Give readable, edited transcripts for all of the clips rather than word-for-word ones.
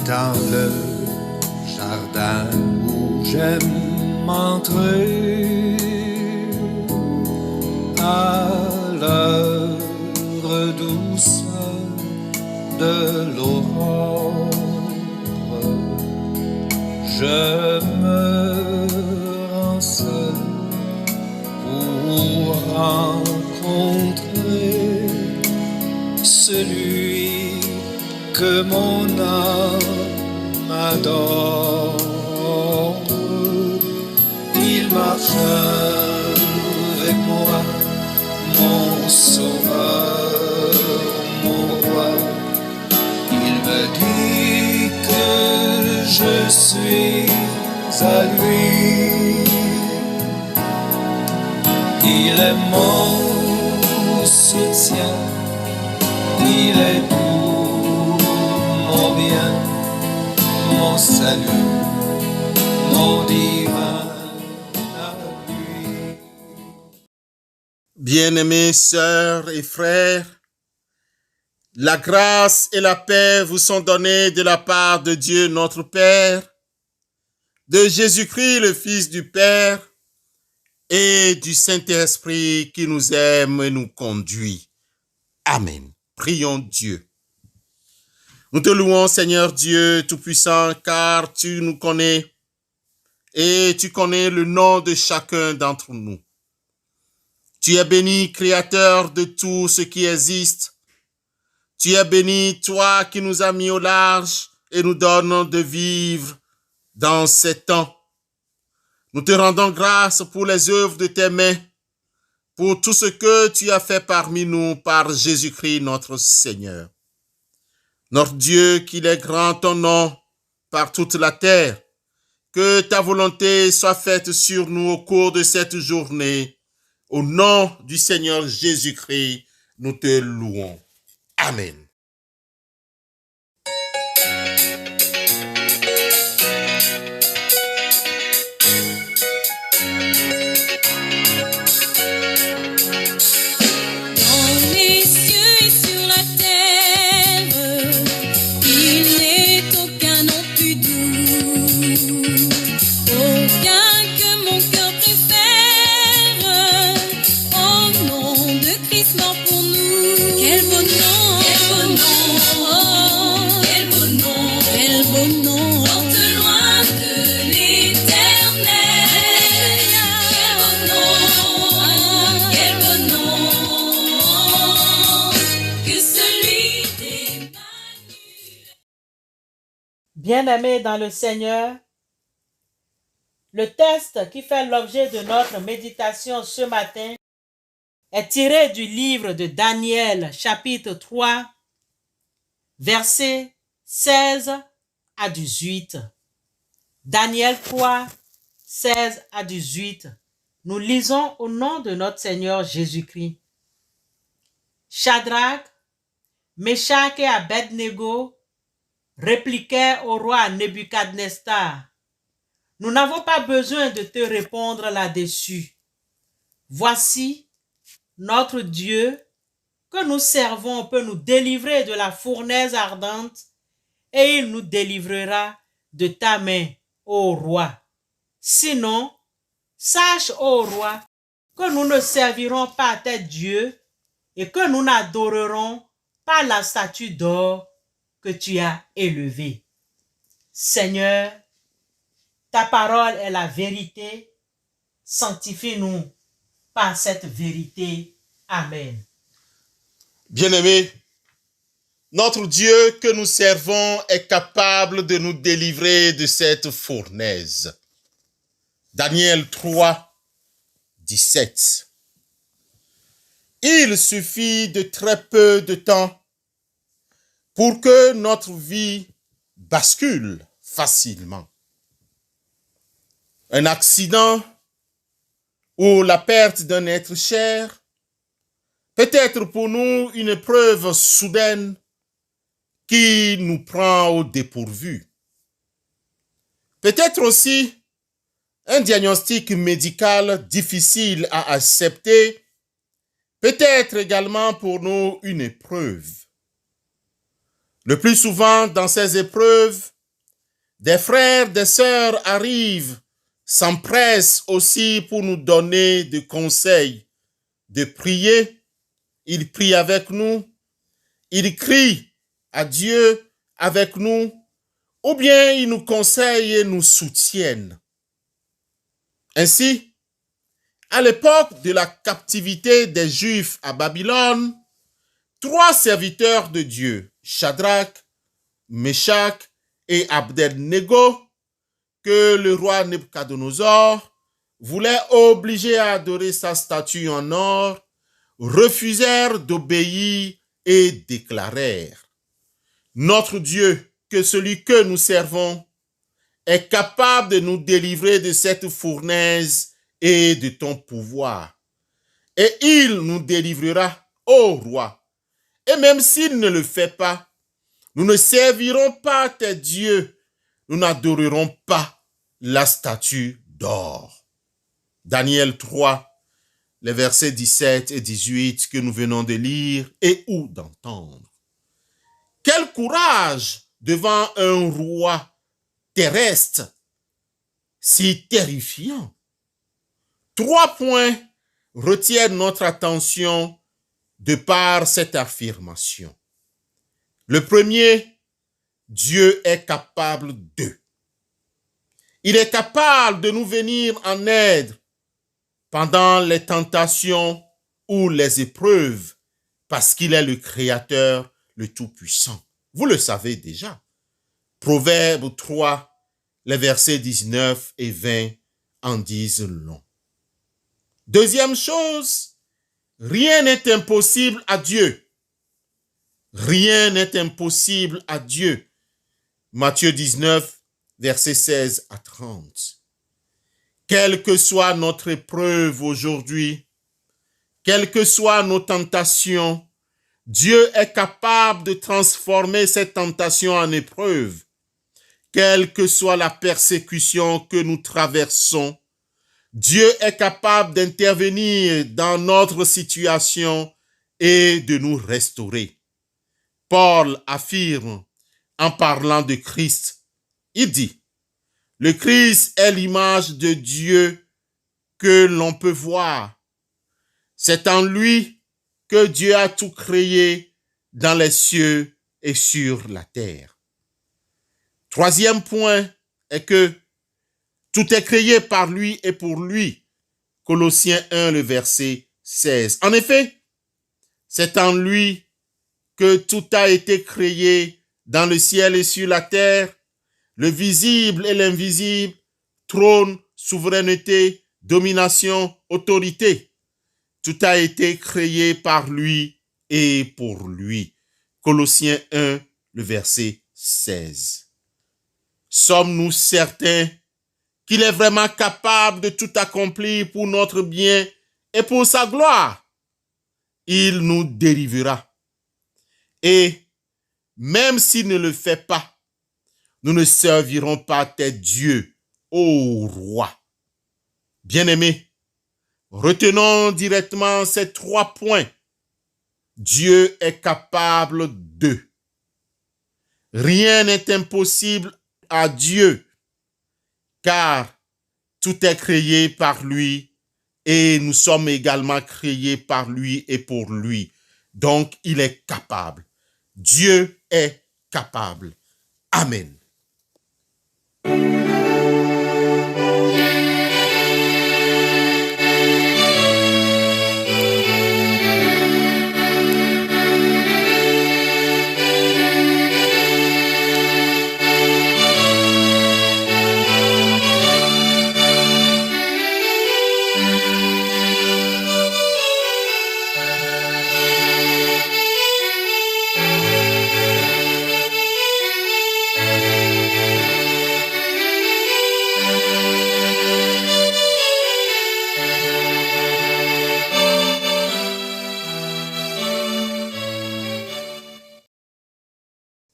dans le jardin où j'aime entrer à l'heure douce de l'aurore. Je me rends seul pour rencontrer celui que mon âme adore. Il marche avec moi, mon sauveur, mon roi. Il me dit que je suis à lui. Il est mon soutien, il est tout mon bien, mon salut, mon divin appui. Bien-aimés sœurs et frères, la grâce et la paix vous sont données de la part de Dieu notre Père, de Jésus-Christ le Fils du Père et du Saint-Esprit qui nous aime et nous conduit. Amen. Prions Dieu. Nous te louons, Seigneur Dieu Tout-Puissant, car tu nous connais et tu connais le nom de chacun d'entre nous. Tu es béni, Créateur de tout ce qui existe. Tu es béni, toi qui nous as mis au large et nous donnes de vivre dans ces temps. Nous te rendons grâce pour les œuvres de tes mains, pour tout ce que tu as fait parmi nous par Jésus-Christ notre Seigneur. Notre Dieu, qu'il est grand ton nom par toute la terre, que ta volonté soit faite sur nous au cours de cette journée. Au nom du Seigneur Jésus-Christ, nous te louons. Amen. Bien-aimés dans le Seigneur, le texte qui fait l'objet de notre méditation ce matin est tiré du livre de Daniel, chapitre 3, versets 16 à 18. Daniel 3, 16 à 18. Nous lisons au nom de notre Seigneur Jésus-Christ. Shadrach, Meshach et Abednego répliquèrent au roi Nebuchadnezzar. Nous n'avons pas besoin de te répondre là-dessus. Voici, notre Dieu que nous servons peut nous délivrer de la fournaise ardente et il nous délivrera de ta main, ô roi. Sinon, sache, ô roi, que nous ne servirons pas tes dieux et que nous n'adorerons pas la statue d'or que tu as élevée. Seigneur, ta parole est la vérité. Sanctifie-nous par cette vérité. Amen. Bien-aimés, notre Dieu que nous servons est capable de nous délivrer de cette fournaise. Daniel 3, 17. Il suffit de très peu de temps pour que notre vie bascule facilement. Un accident ou la perte d'un être cher peut être pour nous une épreuve soudaine qui nous prend au dépourvu. Peut-être aussi un diagnostic médical difficile à accepter peut être également pour nous une épreuve. Le plus souvent, dans ces épreuves, Des frères, des sœurs arrivent, s'empressent aussi pour nous donner des conseils, de prier. Ils prient avec nous, ils crient à Dieu avec nous, ou bien ils nous conseillent et nous soutiennent. Ainsi, à l'époque de la captivité des Juifs à Babylone, 3 serviteurs de Dieu, Shadrach, Meshach et Abednego, que le roi Nebuchadnezzar voulait obliger à adorer sa statue en or, refusèrent d'obéir et déclarèrent: Notre Dieu, que celui que nous servons, est capable de nous délivrer de cette fournaise et de ton pouvoir. Et il nous délivrera, ô roi. Et même s'il ne le fait pas, nous ne servirons pas tes dieux, nous n'adorerons pas la statue d'or. Daniel 3, les versets 17 et 18 que nous venons de lire et ou d'entendre. Quel courage devant un roi terrestre si terrifiant. 3 points retiennent notre attention de par cette affirmation. Le premier, Dieu est capable de. Il est capable de nous venir en aide pendant les tentations ou les épreuves, parce qu'il est le Créateur, le Tout-Puissant. Vous le savez déjà. Proverbe 3, les versets 19 et 20 en disent long. Deuxième chose, rien n'est impossible à Dieu. Rien n'est impossible à Dieu. Matthieu 19, versets 16 à 30. Quelle que soit notre épreuve aujourd'hui, quelles que soient nos tentations, Dieu est capable de transformer cette tentation en épreuve. Quelle que soit la persécution que nous traversons, Dieu est capable d'intervenir dans notre situation et de nous restaurer. Paul affirme en parlant de Christ, il dit: le Christ est l'image de Dieu que l'on peut voir. C'est en lui que Dieu a tout créé dans les cieux et sur la terre. Troisième point est que tout est créé par lui et pour lui. Colossiens 1, le verset 16. En effet, c'est en lui que tout a été créé dans le ciel et sur la terre, le visible et l'invisible, trône, souveraineté, domination, autorité. Tout a été créé par lui et pour lui. Colossiens 1, le verset 16. Sommes-nous certains qu'il est vraiment capable de tout accomplir pour notre bien et pour sa gloire? Il nous délivrera. Et même s'il ne le fait pas, nous ne servirons pas tes dieux, ô roi. Bien-aimés, retenons directement ces 3 points. Dieu est capable de. Rien n'est impossible à Dieu, car tout est créé par lui et nous sommes également créés par lui et pour lui. Donc, il est capable. Dieu est capable. Amen.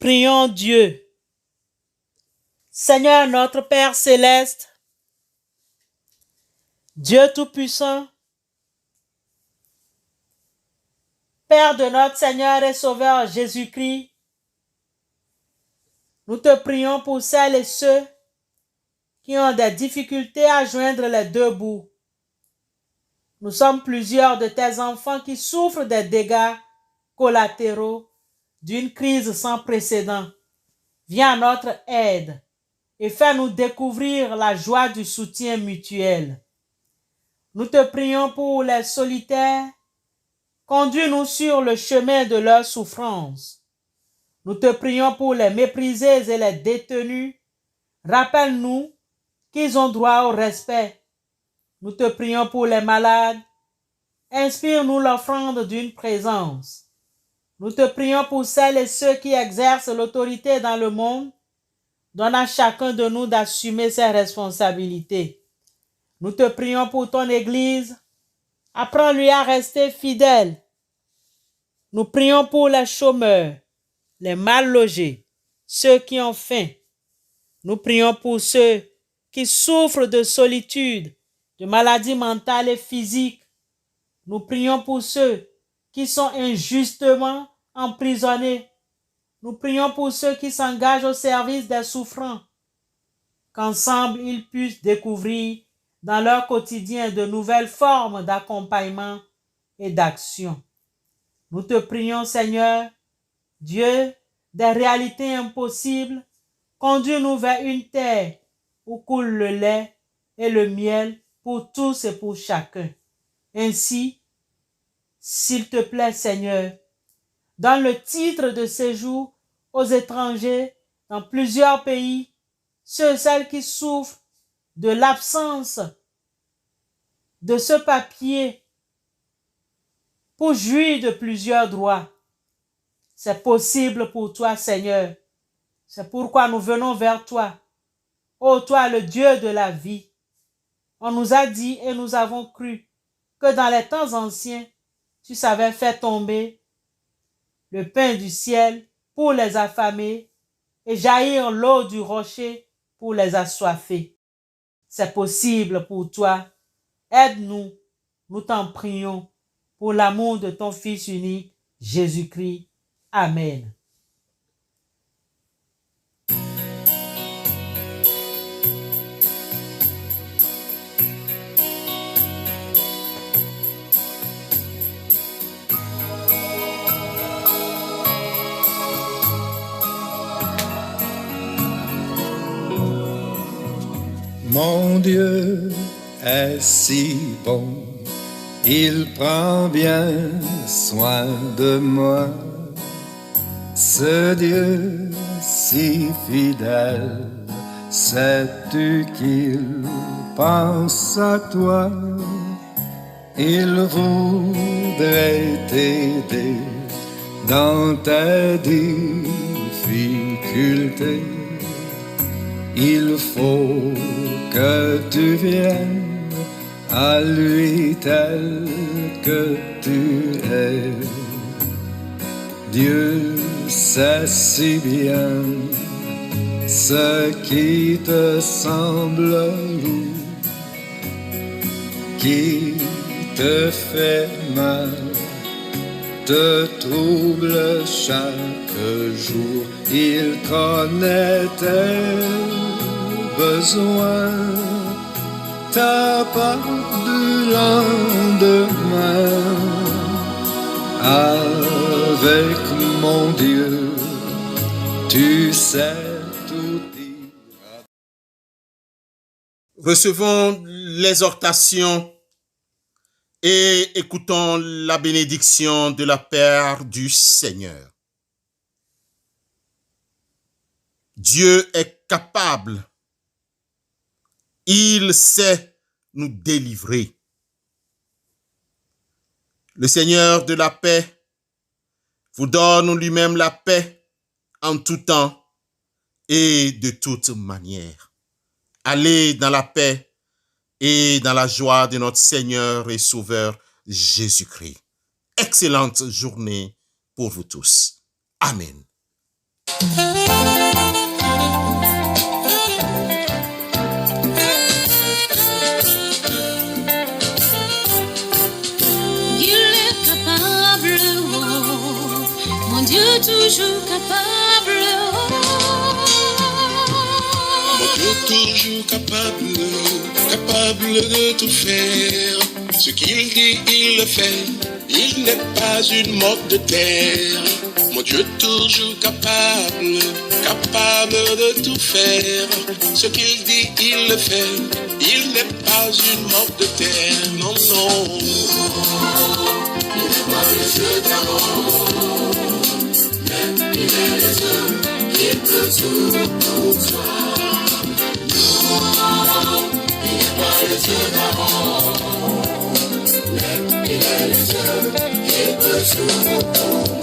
Prions Dieu. Seigneur notre Père céleste, Dieu Tout-Puissant, Père de notre Seigneur et Sauveur Jésus-Christ, Nous te prions pour celles et ceux qui ont des difficultés à joindre les deux bouts. Nous sommes plusieurs de tes enfants qui souffrent des dégâts collatéraux d'une crise sans précédent. Viens à notre aide et fais-nous découvrir la joie du soutien mutuel. Nous te prions pour les solitaires. Conduis-nous sur le chemin de leur souffrance. Nous te prions pour les méprisés et les détenus. Rappelle-nous qu'ils ont droit au respect. Nous te prions pour les malades. Inspire-nous l'offrande d'une présence. Nous te prions pour celles et ceux qui exercent l'autorité dans le monde. Donne à chacun de nous d'assumer ses responsabilités. Nous te prions pour ton Église. Apprends-lui à rester fidèle. Nous prions pour les chômeurs, les mal logés, ceux qui ont faim. Nous prions pour ceux qui souffrent de solitude, de maladies mentales et physiques. Nous prions pour ceux qui sont injustement emprisonnés. Nous prions pour ceux qui s'engagent au service des souffrants. Qu'ensemble, ils puissent découvrir dans leur quotidien de nouvelles formes d'accompagnement et d'action. Nous te prions, Seigneur, Dieu des réalités impossibles, conduis-nous vers une terre où coule le lait et le miel pour tous et pour chacun. Ainsi, s'il te plaît, Seigneur, donne le titre de séjour aux étrangers dans plusieurs pays, ceux et celles qui souffrent de l'absence de ce papier pour jouir de plusieurs droits. C'est possible pour toi, Seigneur. C'est pourquoi nous venons vers toi. Ô toi, le Dieu de la vie. On nous a dit et nous avons cru que dans les temps anciens, tu savais faire tomber le pain du ciel pour les affamés et jaillir l'eau du rocher pour les assoiffés. C'est possible pour toi. Aide-nous, nous t'en prions, pour l'amour de ton Fils unique, Jésus-Christ. Amen. Mon Dieu est si bon, il prend bien soin de moi. Ce Dieu si fidèle, sais-tu qu'il pense à toi? Il voudrait t'aider dans tes difficultés. Il faut que tu viennes à lui tel que tu es. Dieu sait si bien ce qui te semble lourd, qui te fait mal, te trouble chaque jour. Il connaît tes besoins, ta part du lendemain. Avec mon Dieu, tu sais tout dire. Recevons l'exhortation et écoutons la bénédiction de la Père du Seigneur. Dieu est capable. Il sait nous délivrer. Le Seigneur de la paix vous donne lui-même la paix en tout temps et de toute manière. Allez dans la paix et dans la joie de notre Seigneur et Sauveur Jésus-Christ. Excellente journée pour vous tous. Amen. Dieu toujours capable. Dieu toujours capable de tout faire. Ce qu'il dit, il le fait. Il n'est pas une motte de terre. Mon Dieu toujours capable de tout faire. Ce qu'il dit, il le fait. Il n'est pas une motte de terre. Non, non. Il n'est pas le Dieu d'avant. Mais il est le Dieu qui peut tout pour toi. Non, il n'est pas le Dieu d'avant. Mais il est le Dieu qui peut tout pour toi.